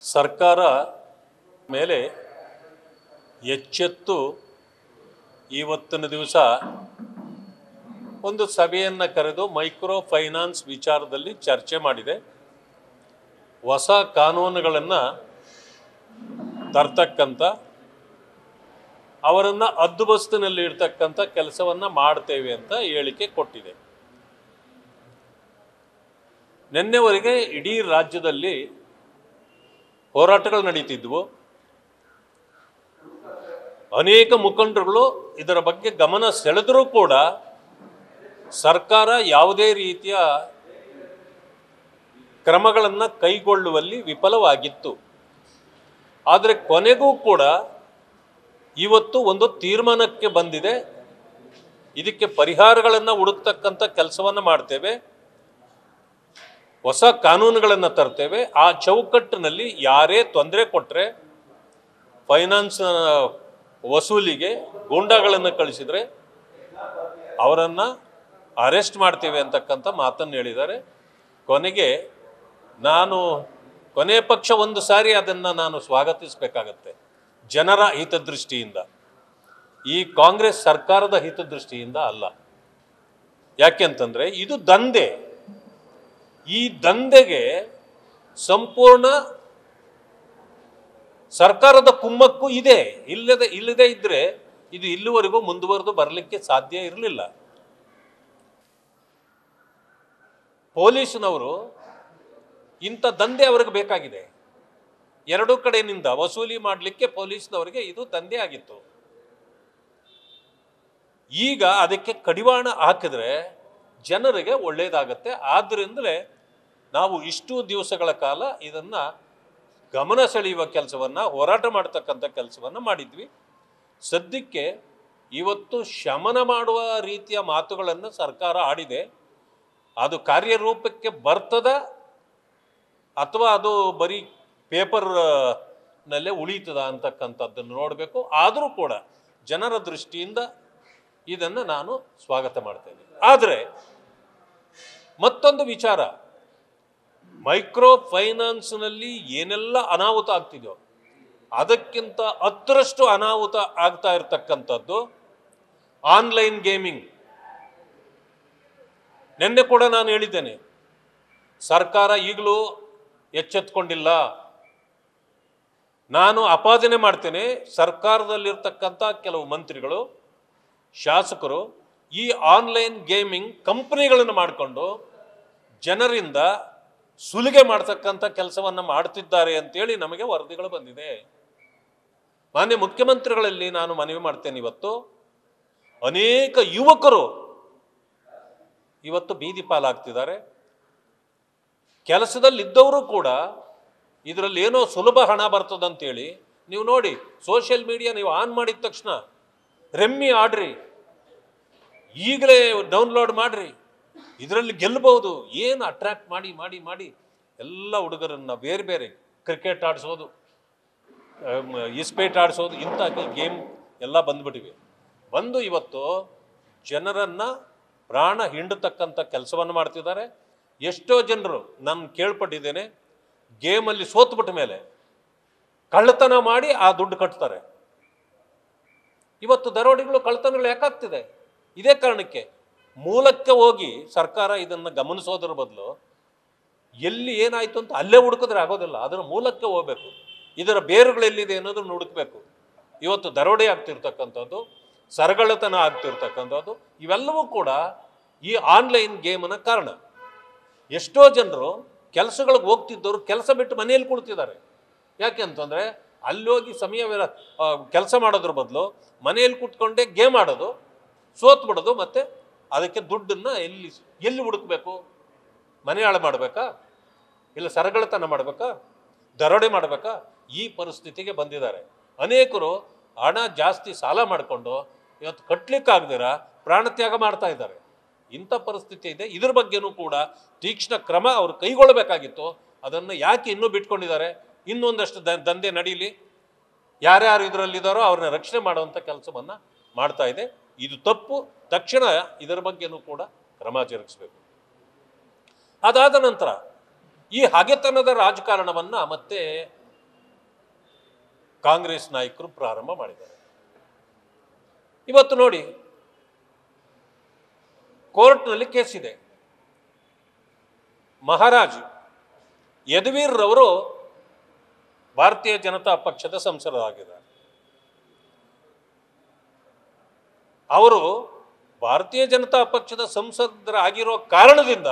ಸರ್ಕಾರ ಮೇಲೆ ಎಚ್ಚೆತ್ತು ಇವತ್ತಿನ ದಿವಸ ಒಂದು ಸಭೆಯನ್ನು ಕರೆದು ಮೈಕ್ರೋ ಫೈನಾನ್ಸ್ ವಿಚಾರದಲ್ಲಿ ಚರ್ಚೆ ಮಾಡಿದೆ. ಹೊಸ ಕಾನೂನುಗಳನ್ನು ತರ್ತಕ್ಕಂಥ ಅವರನ್ನು ಹದ್ದುಬಸ್ತಿನಲ್ಲಿ ಇಡ್ತಕ್ಕಂಥ ಕೆಲಸವನ್ನು ಮಾಡ್ತೇವೆ ಅಂತ ಹೇಳಿಕೆ ಕೊಟ್ಟಿದೆ. ನಿನ್ನೆವರೆಗೆ ಇಡೀ ರಾಜ್ಯದಲ್ಲಿ ಹೋರಾಟಗಳು ನಡೀತಿದ್ವು. ಅನೇಕ ಮುಖಂಡರುಗಳು ಇದರ ಬಗ್ಗೆ ಗಮನ ಸೆಳೆದರೂ ಕೂಡ ಸರ್ಕಾರ ಯಾವುದೇ ರೀತಿಯ ಕ್ರಮಗಳನ್ನು ಕೈಗೊಳ್ಳುವಲ್ಲಿ ವಿಫಲವಾಗಿತ್ತು. ಆದರೆ ಕೊನೆಗೂ ಕೂಡ ಇವತ್ತು ಒಂದು ತೀರ್ಮಾನಕ್ಕೆ ಬಂದಿದೆ. ಇದಕ್ಕೆ ಪರಿಹಾರಗಳನ್ನು ಹುಡುಕ್ತಕ್ಕಂಥ ಕೆಲಸವನ್ನು ಮಾಡ್ತೇವೆ, ಹೊಸ ಕಾನೂನುಗಳನ್ನು ತರ್ತೇವೆ. ಆ ಚೌಕಟ್ಟಿನಲ್ಲಿ ಯಾರೇ ತೊಂದರೆ ಕೊಟ್ಟರೆ, ಫೈನಾನ್ಸ್ ವಸೂಲಿಗೆ ಗೂಂಡಾಗಳನ್ನು ಕಳಿಸಿದರೆ ಅವರನ್ನು ಅರೆಸ್ಟ್ ಮಾಡ್ತೇವೆ ಅಂತಕ್ಕಂಥ ಮಾತನ್ನು ಹೇಳಿದ್ದಾರೆ. ಕೊನೆಗೆ ಕೊನೆ ಪಕ್ಷ ಒಂದು ಸಾರಿ ಅದನ್ನು ನಾನು ಸ್ವಾಗತಿಸಬೇಕಾಗತ್ತೆ, ಜನರ ಹಿತದೃಷ್ಟಿಯಿಂದ, ಈ ಕಾಂಗ್ರೆಸ್ ಸರ್ಕಾರದ ಹಿತದೃಷ್ಟಿಯಿಂದ ಅಲ್ಲ. ಯಾಕೆಂತಂದರೆ ಇದು ದಂಧೆ. ಈ ದಂಧೆಗೆ ಸಂಪೂರ್ಣ ಸರ್ಕಾರದ ಕುಮ್ಮಕ್ಕು ಇದೆ. ಇಲ್ಲದೆ ಇದ್ದರೆ ಇದು ಇಲ್ಲಿವರೆಗೂ ಮುಂದುವರೆದು ಬರಲಿಕ್ಕೆ ಸಾಧ್ಯ ಇರಲಿಲ್ಲ. ಪೊಲೀಸ್ನವರು ಇಂಥ ದಂಧೆ ಅವ್ರಿಗೆ ಬೇಕಾಗಿದೆ. ಎರಡೂ ಕಡೆಯಿಂದ ವಸೂಲಿ ಮಾಡಲಿಕ್ಕೆ ಪೊಲೀಸ್ನವರಿಗೆ ಇದು ದಂಧೆ ಆಗಿತ್ತು. ಈಗ ಅದಕ್ಕೆ ಕಡಿವಾಣ ಹಾಕಿದ್ರೆ ಜನರಿಗೆ ಒಳ್ಳೆಯದಾಗತ್ತೆ. ಆದ್ದರಿಂದಲೇ ನಾವು ಇಷ್ಟು ದಿವಸಗಳ ಕಾಲ ಇದನ್ನು ಗಮನ ಸೆಳೆಯುವ ಕೆಲಸವನ್ನು, ಹೋರಾಟ ಮಾಡ್ತಕ್ಕಂಥ ಕೆಲಸವನ್ನು ಮಾಡಿದ್ವಿ. ಸದ್ಯಕ್ಕೆ ಇವತ್ತು ಶಮನ ಮಾಡುವ ರೀತಿಯ ಮಾತುಗಳನ್ನು ಸರ್ಕಾರ ಆಡಿದೆ. ಅದು ಕಾರ್ಯರೂಪಕ್ಕೆ ಬರ್ತದ ಅಥವಾ ಅದು ಬರೀ ಪೇಪರ್ನಲ್ಲೇ ಉಳಿತದ ಅಂತಕ್ಕಂಥದ್ದನ್ನು ನೋಡಬೇಕು. ಆದರೂ ಕೂಡ ಜನರ ದೃಷ್ಟಿಯಿಂದ ಇದನ್ನು ನಾನು ಸ್ವಾಗತ ಮಾಡ್ತೇನೆ. ಆದರೆ ಮತ್ತೊಂದು ವಿಚಾರ, ಮೈಕ್ರೋ ಫೈನಾನ್ಸ್ನಲ್ಲಿ ಏನೆಲ್ಲ ಅನಾಹುತ ಆಗ್ತಿದೆಯೋ ಅದಕ್ಕಿಂತ 10ರಷ್ಟು ಅನಾಹುತ ಆಗ್ತಾ ಇರತಕ್ಕಂಥದ್ದು ಆನ್ಲೈನ್ ಗೇಮಿಂಗ್. ನಿನ್ನೆ ಕೂಡ ನಾನು ಹೇಳಿದ್ದೇನೆ, ಸರ್ಕಾರ ಈಗಲೂ ಎಚ್ಚೆತ್ತುಕೊಂಡಿಲ್ಲ. ನಾನು ಆಪಾದನೆ ಮಾಡ್ತೇನೆ, ಸರ್ಕಾರದಲ್ಲಿರ್ತಕ್ಕಂಥ ಕೆಲವು ಮಂತ್ರಿಗಳು, ಶಾಸಕರು ಈ ಆನ್ಲೈನ್ ಗೇಮಿಂಗ್ ಕಂಪನಿಗಳನ್ನು ಮಾಡಿಕೊಂಡು ಜನರಿಂದ ಸುಲಿಗೆ ಮಾಡ್ತಕ್ಕಂಥ ಕೆಲಸವನ್ನು ಮಾಡ್ತಿದ್ದಾರೆ ಅಂತೇಳಿ ನಮಗೆ ವರದಿಗಳು ಬಂದಿದೆ. ಮಾನ್ಯ ಮುಖ್ಯಮಂತ್ರಿಗಳಲ್ಲಿ ನಾನು ಮನವಿ ಮಾಡ್ತೇನೆ, ಇವತ್ತು ಅನೇಕ ಯುವಕರು ಇವತ್ತು ಬೀದಿ ಪಾಲಾಗ್ತಿದ್ದಾರೆ. ಕೆಲಸದಲ್ಲಿದ್ದವರು ಕೂಡ ಇದರಲ್ಲಿ ಏನೋ ಸುಲಭ ಹಣ ಬರ್ತದಂತೇಳಿ, ನೀವು ನೋಡಿ ಸೋಷಿಯಲ್ ಮೀಡಿಯಾ ನೀವು ಆನ್ ಮಾಡಿದ ತಕ್ಷಣ ರೆಮ್ಮಿ ಆಡ್ರಿ, ಈಗಲೇ ಡೌನ್ಲೋಡ್ ಮಾಡ್ರಿ, ಇದರಲ್ಲಿ ಗೆಲ್ಲಬಹುದು, ಏನು ಅಟ್ರಾಕ್ಟ್ ಮಾಡಿ ಮಾಡಿ ಮಾಡಿ ಎಲ್ಲ ಹುಡುಗರನ್ನು ಬೇರೆ ಬೇರೆ ಕ್ರಿಕೆಟ್ ಆಡಿಸೋದು, ಇಸ್ಪೇಟ್ ಆಡಿಸೋದು, ಇಂಥ ಗೇಮ್ ಎಲ್ಲ ಬಂದ್ಬಿಟ್ಟಿವೆ. ಬಂದು ಇವತ್ತು ಜನರನ್ನು ಪ್ರಾಣ ಹಿಂಡತಕ್ಕಂಥ ಕೆಲಸವನ್ನು ಮಾಡ್ತಿದ್ದಾರೆ. ಎಷ್ಟೋ ಜನರು ನಾನು ಕೇಳ್ಪಟ್ಟಿದ್ದೇನೆ, ಗೇಮಲ್ಲಿ ಸೋತ್ಬಿಟ್ಟ ಮೇಲೆ ಕಳ್ಳತನ ಮಾಡಿ ಆ ದುಡ್ಡು ಕಟ್ತಾರೆ. ಇವತ್ತು ದರೋಡೆಗಳು, ಕಳ್ಳತನಗಳು ಯಾಕಾಗ್ತಿದೆ? ಇದೇ ಕಾರಣಕ್ಕೆ. ಮೂಲಕ್ಕೆ ಹೋಗಿ ಸರ್ಕಾರ ಇದನ್ನು ಗಮನಿಸೋದ್ರ ಬದಲು ಎಲ್ಲಿ ಏನಾಯಿತು ಅಂತ ಅಲ್ಲೇ ಹುಡುಕಿದ್ರೆ ಆಗೋದಿಲ್ಲ. ಅದರ ಮೂಲಕ್ಕೆ ಹೋಗಬೇಕು, ಇದರ ಬೇರುಗಳೆಲ್ಲಿದೆ ಅನ್ನೋದನ್ನು ಹುಡುಕಬೇಕು. ಇವತ್ತು ದರೋಡೆ ಆಗ್ತಿರ್ತಕ್ಕಂಥದ್ದು, ಸರಗಳತನ ಆಗ್ತಿರ್ತಕ್ಕಂಥದ್ದು, ಇವೆಲ್ಲವೂ ಕೂಡ ಈ ಆನ್ಲೈನ್ ಗೇಮನ ಕಾರಣ. ಎಷ್ಟೋ ಜನರು ಕೆಲಸಗಳಿಗೆ ಹೋಗ್ತಿದ್ದವರು ಕೆಲಸ ಬಿಟ್ಟು ಮನೆಯಲ್ಲಿ ಕುಳಿತಿದ್ದಾರೆ. ಯಾಕೆ ಅಂತಂದರೆ ಅಲ್ಲಿ ಹೋಗಿ ಕೆಲಸ ಮಾಡೋದ್ರ ಬದಲು ಮನೆಯಲ್ಲಿ ಕೂತ್ಕೊಂಡೇ ಗೇಮ್ ಆಡೋದು, ಸೋತ್ ಬಿಡೋದು, ಮತ್ತು ಅದಕ್ಕೆ ದುಡ್ಡನ್ನು ಎಲ್ಲಿ ಹುಡುಕಬೇಕು? ಮನೆ ಹಾಳು ಮಾಡಬೇಕಾ? ಇಲ್ಲ ಸರಗಳತನ ಮಾಡಬೇಕಾ? ದರೋಡೆ ಮಾಡಬೇಕಾ? ಈ ಪರಿಸ್ಥಿತಿಗೆ ಬಂದಿದ್ದಾರೆ. ಅನೇಕರು ಹಣ ಜಾಸ್ತಿ ಸಾಲ ಮಾಡಿಕೊಂಡು ಇವತ್ತು ಕಟ್ಟಲಿಕ್ಕಾಗದಿರ ಪ್ರಾಣತ್ಯಾಗ ಮಾಡ್ತಾ ಇದ್ದಾರೆ. ಇಂಥ ಪರಿಸ್ಥಿತಿ ಇದೆ. ಇದ್ರ ಬಗ್ಗೆನೂ ಕೂಡ ತೀಕ್ಷ್ಣ ಕ್ರಮ ಅವರು ಕೈಗೊಳ್ಳಬೇಕಾಗಿತ್ತು. ಅದನ್ನು ಯಾಕೆ ಇನ್ನೂ ಬಿಟ್ಕೊಂಡಿದ್ದಾರೆ? ಇನ್ನೊಂದಷ್ಟು ದಂಧೆ ನಡೀಲಿ, ಯಾರ್ಯಾರು ಇದರಲ್ಲಿದ್ದಾರೋ ಅವ್ರನ್ನ ರಕ್ಷಣೆ ಮಾಡುವಂಥ ಕೆಲಸವನ್ನು ಮಾಡ್ತಾ ಇದೆ. ಇದು ತಪ್ಪು. ತಕ್ಷಣ ಇದರ ಬಗ್ಗೆನೂ ಕೂಡ ಕ್ರಮ ಜರುಗಿಸಬೇಕು. ಅದಾದ ನಂತರ ಈ ಹಗೆತನದ ರಾಜಕಾರಣವನ್ನು ಮತ್ತೆ ಕಾಂಗ್ರೆಸ್ ನಾಯಕರು ಪ್ರಾರಂಭ ಮಾಡಿದ್ದಾರೆ. ಇವತ್ತು ನೋಡಿ, ಕೋರ್ಟ್ನಲ್ಲಿ ಕೇಸಿದೆ. ಮಹಾರಾಜ್ ಯದುವೀರ್ ರವರು ಭಾರತೀಯ ಜನತಾ ಪಕ್ಷದ ಸಂಸದರಾಗಿದ್ದಾರೆ. ಅವರು ಭಾರತೀಯ ಜನತಾ ಪಕ್ಷದ ಸಂಸದರಾಗಿರೋ ಕಾರಣದಿಂದ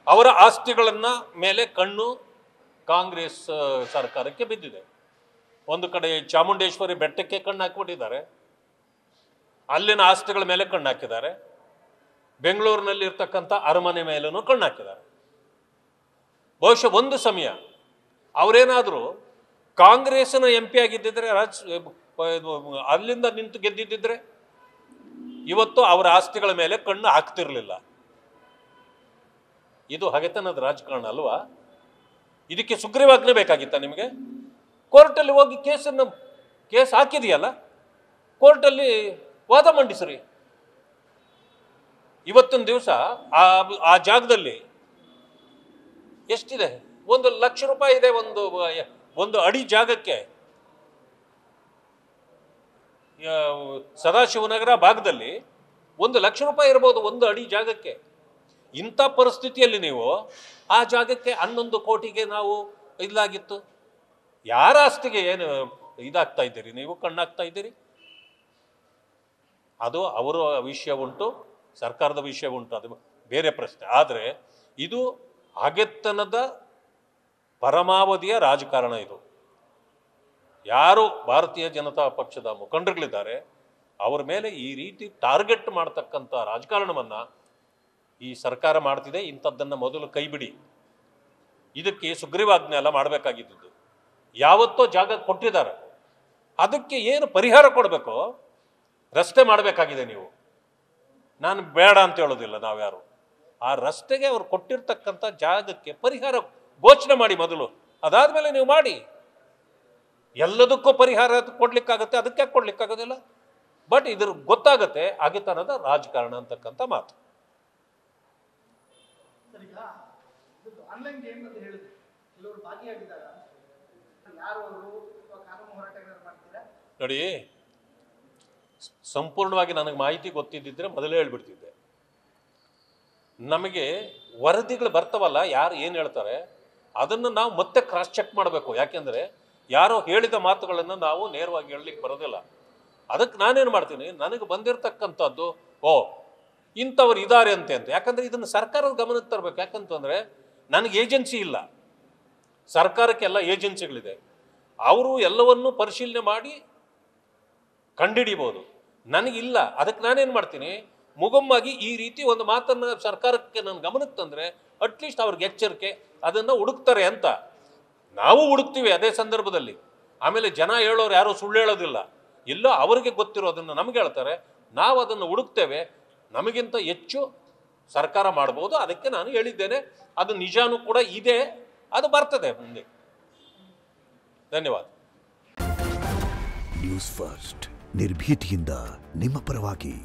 ಅವರ ಆಸ್ತಿಗಳನ್ನ ಮೇಲೆ ಕಣ್ಣು ಕಾಂಗ್ರೆಸ್ ಸರ್ಕಾರಕ್ಕೆ ಬಿದ್ದಿದೆ. ಒಂದು ಕಡೆ ಚಾಮುಂಡೇಶ್ವರಿ ಬೆಟ್ಟಕ್ಕೆ ಕಣ್ಣು ಹಾಕಿಬಿಟ್ಟಿದ್ದಾರೆ, ಅಲ್ಲಿನ ಆಸ್ತಿಗಳ ಮೇಲೆ ಕಣ್ಣು ಹಾಕಿದ್ದಾರೆ. ಬೆಂಗಳೂರಿನಲ್ಲಿ ಇರ್ತಕ್ಕಂಥ ಅರಮನೆ ಮೇಲೂ ಕಣ್ಣು ಹಾಕಿದ್ದಾರೆ. ಬಹುಶಃ ಒಂದು ಸಮಯ ಅವರೇನಾದರೂ ಕಾಂಗ್ರೆಸ್ನ MP ಆಗಿದ್ದಿದ್ರೆ, ಅಲ್ಲಿಂದ ನಿಂತು ಗೆದ್ದಿದ್ದಿದ್ರೆ ಇವತ್ತು ಅವರ ಆಸ್ತಿಗಳ ಮೇಲೆ ಕಣ್ಣು ಹಾಕ್ತಿರ್ಲಿಲ್ಲ. ಇದು ಹಗೆತನದ ರಾಜಕಾರಣ ಅಲ್ವಾ? ಇದಕ್ಕೆ ಸುಗ್ರೀವಾಜ್ಞೆ ಬೇಕಾಗಿತ್ತ ನಿಮಗೆ? ಕೋರ್ಟಲ್ಲಿ ಹೋಗಿ ಕೇಸ್ ಹಾಕಿದೆಯಲ್ಲ, ಕೋರ್ಟಲ್ಲಿ ವಾದ ಮಂಡಿಸ್ರಿ. ಇವತ್ತಿನ ದಿವಸ ಆ ಜಾಗದಲ್ಲಿ ಎಷ್ಟಿದೆ? 1 ಲಕ್ಷ ರೂಪಾಯಿ ಇದೆ ಒಂದು ಅಡಿ ಜಾಗಕ್ಕೆ. ಸದಾಶಿವನಗರ ಭಾಗದಲ್ಲಿ 1 ಲಕ್ಷ ರೂಪಾಯಿ ಇರ್ಬೋದು ಒಂದು ಅಡಿ ಜಾಗಕ್ಕೆ. ಇಂಥ ಪರಿಸ್ಥಿತಿಯಲ್ಲಿ ನೀವು ಆ ಜಾಗಕ್ಕೆ 11 ಕೋಟಿಗೆ ನಾವು ಇದಾಗಿತ್ತು. ಯಾರ ಆಸ್ತಿಗೆ ಏನು ಇದಾಗ್ತಾ ಇದ್ದೀರಿ ನೀವು, ಕಣ್ಣಾಗ್ತಾ ಇದ್ದೀರಿ? ಅದು ಅವರ ವಿಷಯ ಉಂಟು, ಸರ್ಕಾರದ ವಿಷಯ ಉಂಟು, ಅದು ಬೇರೆ ಪ್ರಶ್ನೆ. ಆದರೆ ಇದು ಹಗೆತನದ ಪರಮಾವಧಿಯ ರಾಜಕಾರಣ. ಇದು ಯಾರು ಭಾರತೀಯ ಜನತಾ ಪಕ್ಷದ ಮುಖಂಡರುಗಳಿದ್ದಾರೆ ಅವರ ಮೇಲೆ ಈ ರೀತಿ ಟಾರ್ಗೆಟ್ ಮಾಡ್ತಕ್ಕಂಥ ರಾಜಕಾರಣವನ್ನು ಈ ಸರ್ಕಾರ ಮಾಡ್ತಿದೆ. ಇಂಥದ್ದನ್ನು ಮೊದಲು ಕೈಬಿಡಿ. ಇದಕ್ಕೆ ಸುಗ್ರೀವಾಜ್ಞೆ ಎಲ್ಲ ಮಾಡಬೇಕಾಗಿದ್ದು. ಯಾವತ್ತೋ ಜಾಗ ಕೊಟ್ಟಿದ್ದಾರೆ, ಅದಕ್ಕೆ ಏನು ಪರಿಹಾರ ಕೊಡಬೇಕೋ ರಸ್ತೆ ಮಾಡಬೇಕಾಗಿದೆ. ನೀವು, ನಾನು ಬೇಡ ಅಂತ ಹೇಳೋದಿಲ್ಲ ನಾವ್ಯಾರು. ಆ ರಸ್ತೆಗೆ ಅವ್ರು ಕೊಟ್ಟಿರ್ತಕ್ಕಂಥ ಜಾಗಕ್ಕೆ ಪರಿಹಾರ ಘೋಷಣೆ ಮಾಡಿ ಮೊದಲು, ಅದಾದಮೇಲೆ ನೀವು ಮಾಡಿ. ಎಲ್ಲದಕ್ಕೂ ಪರಿಹಾರ ಕೊಡ್ಲಿಕ್ಕಾಗತ್ತೆ, ಅದಕ್ಕೆ ಕೊಡ್ಲಿಕ್ಕಾಗೋದಿಲ್ಲ. ಬಟ್ ಇದ್ರ ಗೊತ್ತಾಗತ್ತೆ ಹಗೆತನದ ರಾಜಕಾರಣ ಅಂತಕ್ಕಂಥ ಮಾತು. ಆನ್ಲೈನ್ ಗೇಮ್ ಅಂತ ಹೇಳಿದ್ರು, ಕೆಲವರು ಭಾಗಿಯಾಗಿದ್ದಾರೆ. ಯಾರು ಅವರು ಕಾನೂನು ಹೋರಾಟಗಾರರು ಮಾಡ್ತೀರಾ? ನೋಡಿ, ಸಂಪೂರ್ಣವಾಗಿ ನನಗೆ ಮಾಹಿತಿ ಗೊತ್ತಿದ್ದಿದ್ರೆ ಮೊದಲೇ ಹೇಳ್ಬಿಡ್ತಿದ್ದೆ. ನಮಗೆ ವರದಿಗಳು ಬರ್ತಾವಲ್ಲ, ಯಾರು ಏನು ಹೇಳ್ತಾರೆ ಅದನ್ನು ನಾವು ಮತ್ತೆ ಕ್ರಾಸ್ ಚೆಕ್ ಮಾಡಬೇಕು. ಯಾಕೆಂದರೆ ಯಾರೋ ಹೇಳಿದ ಮಾತುಗಳನ್ನು ನಾವು ನೇರವಾಗಿ ಹೇಳಲಿಕ್ಕೆ ಬರೋದಿಲ್ಲ. ಅದಕ್ಕೆ ನಾನೇನು ಮಾಡ್ತೀನಿ, ನನಗೆ ಬಂದಿರತಕ್ಕಂಥದ್ದು ಇಂಥವ್ರು ಇದ್ದಾರೆ ಅಂತ. ಯಾಕಂದರೆ ಇದನ್ನು ಸರ್ಕಾರದ ಗಮನಕ್ಕೆ ತರಬೇಕು. ಯಾಕಂತಂದರೆ ನನಗೆ ಏಜೆನ್ಸಿ ಇಲ್ಲ, ಸರ್ಕಾರಕ್ಕೆಲ್ಲ ಏಜೆನ್ಸಿಗಳಿದೆ. ಅವರು ಎಲ್ಲವನ್ನೂ ಪರಿಶೀಲನೆ ಮಾಡಿ ಕಂಡುಹಿಡಿಬೋದು, ನನಗಿಲ್ಲ. ಅದಕ್ಕೆ ನಾನೇನು ಮಾಡ್ತೀನಿ, ಮುಗುಮ್ಮಾಗಿ ಈ ರೀತಿ ಒಂದು ಮಾತನ್ನು ಸರ್ಕಾರಕ್ಕೆ ನನ್ನ ಗಮನಕ್ಕೆ ತಂದರೆ ಅಟ್ಲೀಸ್ಟ್ ಅವ್ರಿಗೆ ಎಚ್ಚರಿಕೆ, ಅದನ್ನು ಹುಡುಕ್ತಾರೆ ಅಂತ. ನಾವು ಹುಡುಕ್ತೀವಿ ಅದೇ ಸಂದರ್ಭದಲ್ಲಿ. ಆಮೇಲೆ ಜನ ಹೇಳೋರು ಯಾರೂ ಸುಳ್ಳು ಹೇಳೋದಿಲ್ಲ, ಎಲ್ಲೋ ಅವರಿಗೆ ಗೊತ್ತಿರೋದನ್ನು ನಮ್ಗೆ ಹೇಳ್ತಾರೆ, ನಾವು ಅದನ್ನು ಹುಡುಕ್ತೇವೆ. ನಮಗಿಂತ ಹೆಚ್ಚು ಸರ್ಕಾರ ಮಾಡ್ಬೋದು. ಅದಕ್ಕೆ ನಾನು ಹೇಳಿದ್ದೇನೆ, ಅದು ನಿಜಾನೂ ಕೂಡ ಇದೆ, ಅದು ಬರ್ತದೆ ಮುಂದೆ. ಧನ್ಯವಾದ. ನ್ಯೂಸ್ ಫಸ್ಟ್, ನಿರ್ಭೀತಿಯಿಂದ ನಿಮ್ಮ ಪರವಾಗಿ.